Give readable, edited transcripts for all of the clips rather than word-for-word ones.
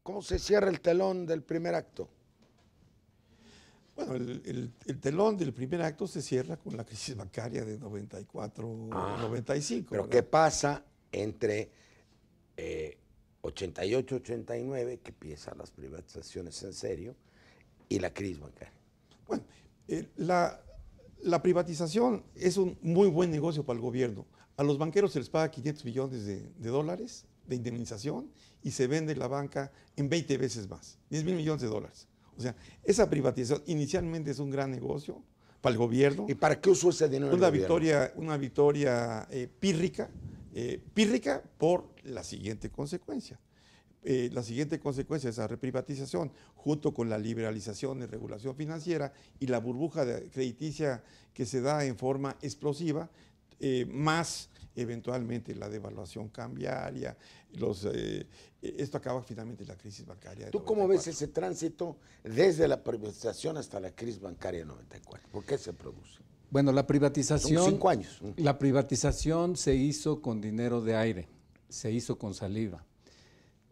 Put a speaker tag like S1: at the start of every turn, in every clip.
S1: cómo se cierra el telón del primer acto?
S2: Bueno, el telón del primer acto se cierra con la crisis bancaria de 94-95.
S1: Pero
S2: ¿verdad?
S1: ¿qué pasa entre 88-89, que empiezan las privatizaciones en serio, y la crisis bancaria?
S2: Bueno, la privatización es un muy buen negocio para el gobierno. A los banqueros se les paga 500 millones de dólares de indemnización y se vende la banca en 20 veces más, 10,000 millones de dólares. O sea, esa privatización inicialmente es un gran negocio para el gobierno.
S1: ¿Y para qué usó ese dinero el gobierno?
S2: Una victoria pírrica por la siguiente consecuencia. La siguiente consecuencia de esa reprivatización, junto con la liberalización y regulación financiera y la burbuja crediticia que se da en forma explosiva, más eventualmente la devaluación cambiaria, esto acaba finalmente en la crisis bancaria.
S1: ¿Tú cómo ves ese tránsito desde la privatización hasta la crisis bancaria de 94? ¿Por qué se produce?
S3: Bueno, la privatización.
S1: Son 5 años.
S3: La privatización se hizo con dinero de aire, se hizo con saliva.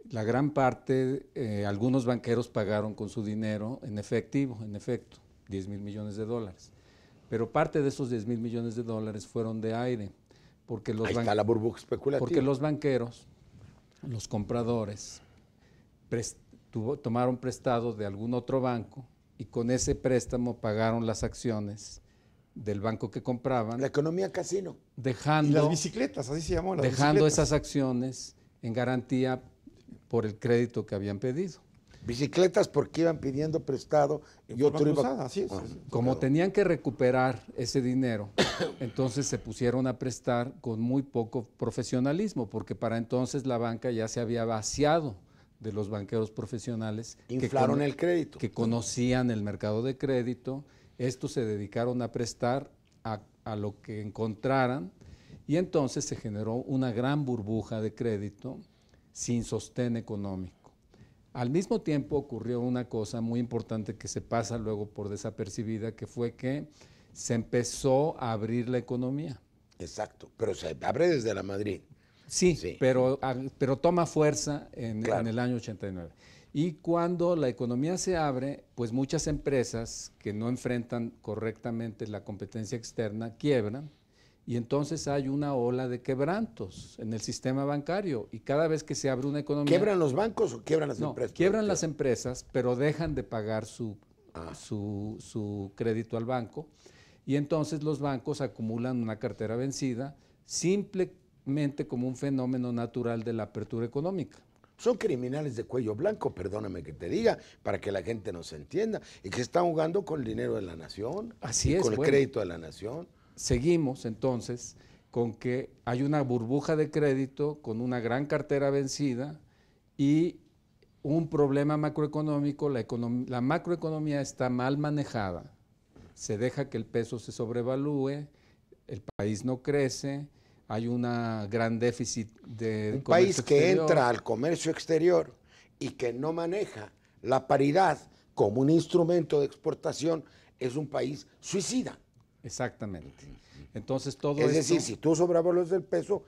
S3: La gran parte, algunos banqueros pagaron con su dinero en efectivo, en efecto, 10,000 millones de dólares. Pero parte de esos 10,000 millones de dólares fueron de aire. Porque
S1: Ahí está la burbuja especulativa.
S3: Porque los banqueros, los compradores, tomaron prestado de algún otro banco y con ese préstamo pagaron las acciones del banco que compraban.
S1: La economía casino.
S2: Y las bicicletas, así se llamó.
S3: Dejando esas acciones en garantía por el crédito que habían pedido.
S1: Bicicletas porque iban pidiendo prestado y otro iba...
S2: Así es.
S3: Como tenían que recuperar ese dinero, entonces se pusieron a prestar con muy poco profesionalismo, porque para entonces la banca ya se había vaciado de los banqueros profesionales.
S1: Inflaron el crédito.
S3: Que conocían el mercado de crédito. Estos se dedicaron a prestar a lo que encontraran y entonces se generó una gran burbuja de crédito sin sostén económico. Al mismo tiempo ocurrió una cosa muy importante que se pasa luego por desapercibida, que fue que se empezó a abrir la economía.
S1: Exacto, pero se abre desde la Madrid.
S3: Sí. Pero toma fuerza en el año 89. Y cuando la economía se abre, pues muchas empresas que no enfrentan correctamente la competencia externa quiebran. Y entonces hay una ola de quebrantos en el sistema bancario y cada vez que se abre una economía...
S1: ¿Quiebran los bancos o quiebran las empresas?
S3: Quiebran las empresas, pero dejan de pagar su crédito al banco y entonces los bancos acumulan una cartera vencida simplemente como un fenómeno natural de la apertura económica.
S1: Son criminales de cuello blanco, perdóname que te diga, para que la gente nos entienda, y que están jugando con el dinero de la nación,
S3: Así es,
S1: con el crédito de la nación.
S3: Seguimos entonces con que hay una burbuja de crédito con una gran cartera vencida y un problema macroeconómico. La macroeconomía está mal manejada, se deja que el peso se sobrevalúe, el país no crece, hay un gran déficit de
S1: un país que entra al comercio exterior y que no maneja la paridad como un instrumento de exportación es un país suicida.
S3: Exactamente. Entonces todo
S1: es decir, si tú sobrevaluas el peso,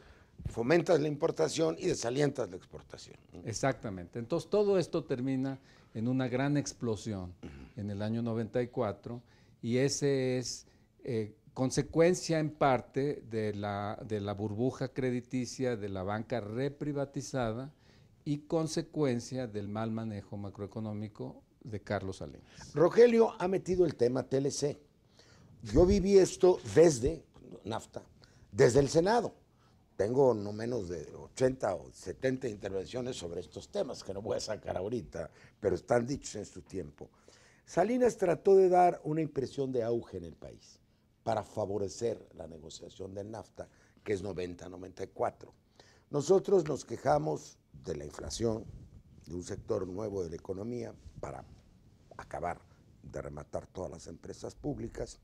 S1: fomentas la importación y desalientas la exportación.
S3: Exactamente. Entonces todo esto termina en una gran explosión en el año 94 y ese es consecuencia en parte de la burbuja crediticia de la banca reprivatizada y consecuencia del mal manejo macroeconómico de Carlos Salinas.
S1: Rogelio ha metido el tema TLC. Yo viví esto desde NAFTA, desde el Senado. Tengo no menos de 80 o 70 intervenciones sobre estos temas que no voy a sacar ahorita, pero están dichos en su tiempo. Salinas trató de dar una impresión de auge en el país para favorecer la negociación del NAFTA, que es 90-94. Nosotros nos quejamos de la inflación, de un sector nuevo de la economía para acabar de rematar todas las empresas públicas.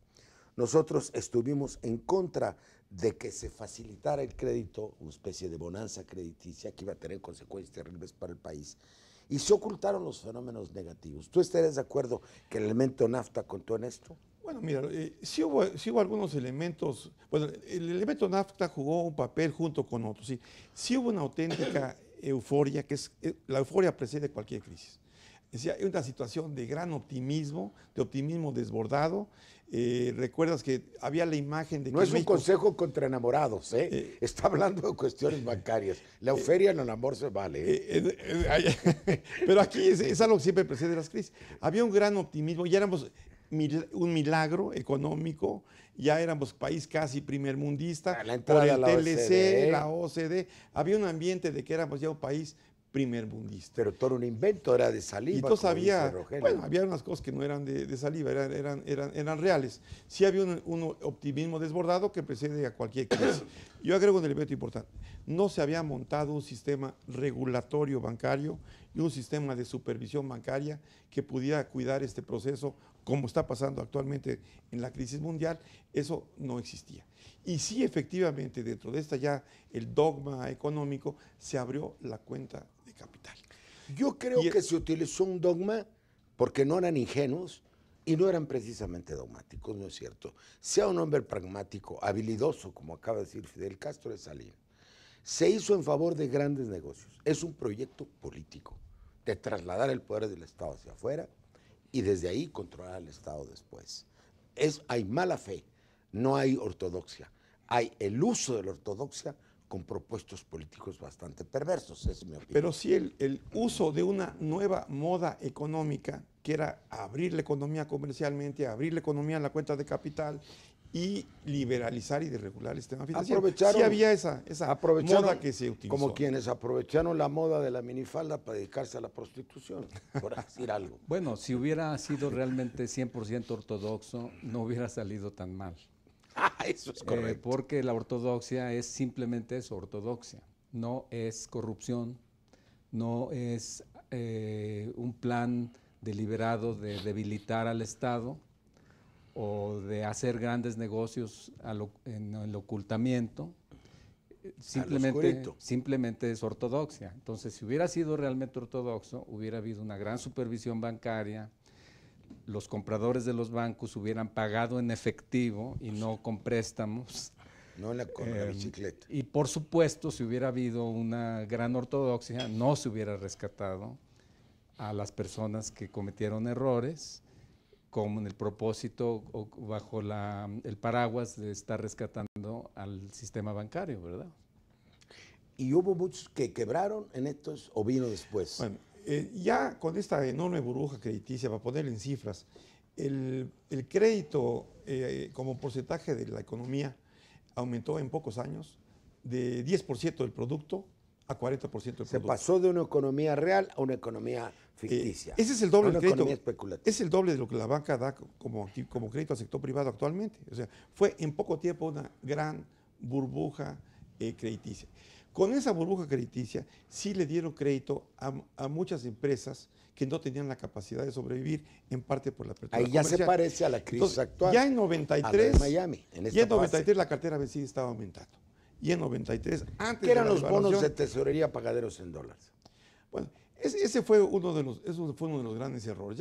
S1: Nosotros estuvimos en contra de que se facilitara el crédito, una especie de bonanza crediticia que iba a tener consecuencias terribles para el país, y se ocultaron los fenómenos negativos. ¿Tú estarías de acuerdo que el elemento NAFTA contó en esto?
S2: Bueno, mira, sí hubo algunos elementos. Bueno, el elemento NAFTA jugó un papel junto con otros. Sí hubo una auténtica euforia, la euforia precede cualquier crisis. Es decir, hay una situación de gran optimismo, de optimismo desbordado. Recuerdas que había la imagen de que
S1: No es un
S2: México,
S1: consejo contra enamorados, ¿eh? Está hablando de cuestiones bancarias. La euforia en el amor se vale, ¿eh?
S2: pero aquí es algo que siempre precede las crisis. Había un gran optimismo, ya éramos un milagro económico, ya éramos país casi primermundista,
S1: La
S2: por
S1: entrada
S2: el
S1: a la
S2: TLC,
S1: OCDE.
S2: la OCDE, había un ambiente de que éramos ya un país primermundista.
S1: Pero todo un invento, era de saliva.
S2: Y entonces
S1: como dice
S2: había,
S1: Rogelio.
S2: bueno, había unas cosas que no eran de saliva, eran reales. Sí había un optimismo desbordado que precede a cualquier crisis. Yo agrego un elemento importante. No se había montado un sistema regulatorio bancario y un sistema de supervisión bancaria que pudiera cuidar este proceso como está pasando actualmente en la crisis mundial. Eso no existía. Y sí, efectivamente, dentro de esta ya el dogma económico se abrió la cuenta de capital.
S1: Yo creo que se utilizó un dogma porque no eran ingenuos y no eran precisamente dogmáticos, ¿no es cierto? Sea un hombre pragmático, habilidoso, como acaba de decir Fidel Castro de Salinas, se hizo en favor de grandes negocios. Es un proyecto político de trasladar el poder del Estado hacia afuera y desde ahí controlar al Estado después. Hay mala fe, no hay ortodoxia. Hay el uso de la ortodoxia con propuestos políticos bastante perversos, esa es mi opinión.
S2: Pero sí el uso de una nueva moda económica, que era abrir la economía comercialmente, abrir la economía en la cuenta de capital y liberalizar y desregular el sistema financiero. Sí había esa moda que se utilizó.
S1: Como quienes aprovecharon la moda de la minifalda para dedicarse a la prostitución, por decir algo.
S3: Bueno, si hubiera sido realmente 100% ortodoxo, no hubiera salido tan mal.
S1: Eso es correcto.
S3: Porque la ortodoxia es simplemente eso, ortodoxia. No es corrupción, no es un plan deliberado de debilitar al Estado o de hacer grandes negocios en el ocultamiento. Simplemente es ortodoxia. Entonces, si hubiera sido realmente ortodoxo, hubiera habido una gran supervisión bancaria, los compradores de los bancos hubieran pagado en efectivo y no con préstamos.
S1: No con la bicicleta.
S3: Y por supuesto, si hubiera habido una gran ortodoxia, no se hubiera rescatado a las personas que cometieron errores, como en el propósito o bajo el paraguas de estar rescatando al sistema bancario, ¿verdad?
S1: ¿Y hubo muchos que quebraron en estos o vino después?
S2: Bueno, ya con esta enorme burbuja crediticia, para ponerle en cifras, el crédito como porcentaje de la economía aumentó en pocos años de 10% del producto a 40% del producto.
S1: Se pasó de una economía real a una economía ficticia.
S2: Ese es el doble del crédito.
S1: Especulativa.
S2: Es el doble de lo que la banca da como crédito al sector privado actualmente. O sea, fue en poco tiempo una gran burbuja crediticia. Con esa burbuja crediticia sí le dieron crédito a muchas empresas que no tenían la capacidad de sobrevivir, en parte por la apertura
S1: Ahí ya
S2: comercial.
S1: se parece a la crisis actual.
S2: Ya en 93,
S1: Miami,
S2: ya en 93 la cartera vencida estaba aumentando. Y en 93, antes
S1: ¿Qué eran
S2: de la
S1: los bonos
S2: devaluación,
S1: de tesorería pagaderos en dólares?
S2: Bueno, ese fue uno de los grandes errores.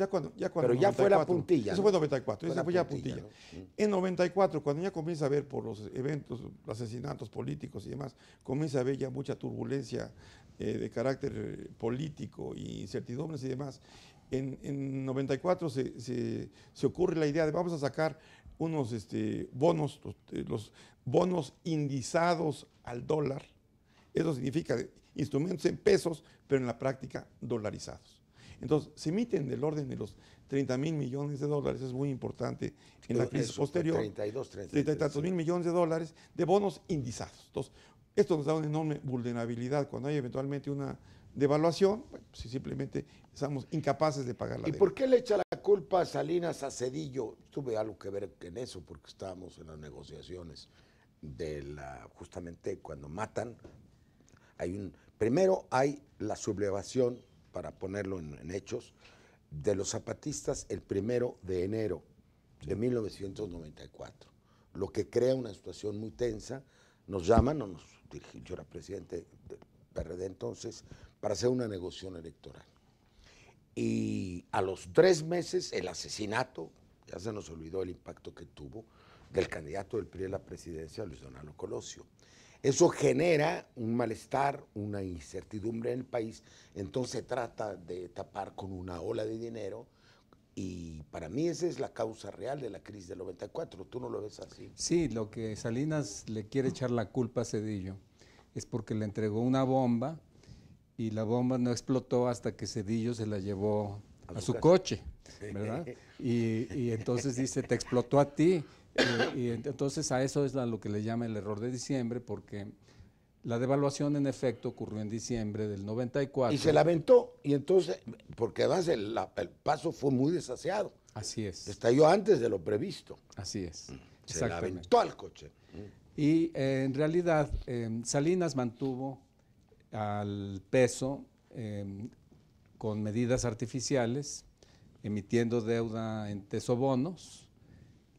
S1: Pero ya fue la puntilla.
S2: Eso fue en 94, ese fue ya
S1: puntilla,
S2: puntilla.
S1: ¿no?
S2: En 94, cuando ya comienza a ver por los eventos, los asesinatos políticos y demás, comienza a haber ya mucha turbulencia de carácter político y incertidumbres y demás. En 94 se ocurre la idea de vamos a sacar unos bonos, los bonos indizados al dólar. Eso significa instrumentos en pesos, pero en la práctica dolarizados. Entonces, se emiten del orden de los 30,000 millones de dólares, es muy importante en la crisis posterior. 30 y tantos mil millones de dólares de bonos indizados. Entonces, esto nos da una enorme vulnerabilidad cuando hay eventualmente una devaluación, bueno, pues, si simplemente estamos incapaces de pagar la deuda.
S1: ¿Y por qué le echa la culpa a Salinas, a Zedillo? Tuve algo que ver en eso porque estábamos en las negociaciones justamente cuando matan. Primero hay la sublevación, para ponerlo en hechos, de los zapatistas el 1 de enero de 1994, lo que crea una situación muy tensa. Nos llaman, yo era presidente del PRD entonces, para hacer una negociación electoral. Y a los 3 meses, el asesinato, ya se nos olvidó el impacto que tuvo, del candidato del PRI a la presidencia, Luis Donaldo Colosio. Eso genera un malestar, una incertidumbre en el país, entonces se trata de tapar con una ola de dinero y para mí esa es la causa real de la crisis del 94. ¿Tú no lo ves así?
S3: Sí, lo que Salinas le quiere echar la culpa a Zedillo es porque le entregó una bomba y la bomba no explotó hasta que Zedillo se la llevó a su coche, ¿verdad? Y entonces dice, te explotó a ti. Y entonces a eso es a lo que le llama el error de diciembre, porque la devaluación en efecto ocurrió en diciembre del 94.
S1: Y se la aventó, y entonces, porque además el paso fue muy desaseado.
S3: Así es.
S1: Estalló antes de lo previsto.
S3: Así es.
S1: Se la aventó al coche.
S3: Y en realidad Salinas mantuvo al peso con medidas artificiales, emitiendo deuda en tesobonos,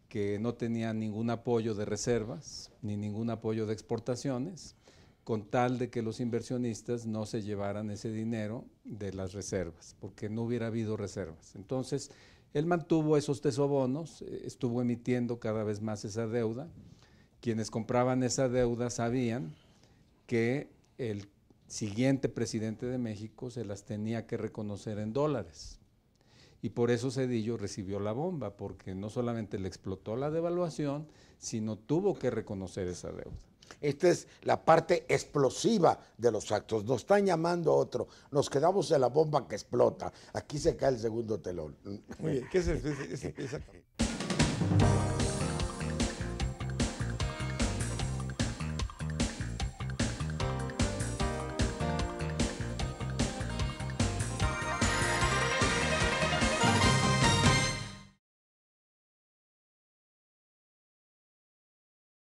S3: que no tenían ningún apoyo de reservas, ni ningún apoyo de exportaciones, con tal de que los inversionistas no se llevaran ese dinero de las reservas, porque no hubiera habido reservas. Entonces, él mantuvo esos tesobonos, estuvo emitiendo cada vez más esa deuda. Quienes compraban esa deuda sabían que el siguiente presidente de México se las tenía que reconocer en dólares. Y por eso Zedillo recibió la bomba, porque no solamente le explotó la devaluación, sino tuvo que reconocer esa deuda.
S1: Esta es la parte explosiva de los actos. Nos están llamando a otro. Nos quedamos en la bomba que explota. Aquí se cae el segundo telón.
S2: Muy bien, ¿qué es exactamente?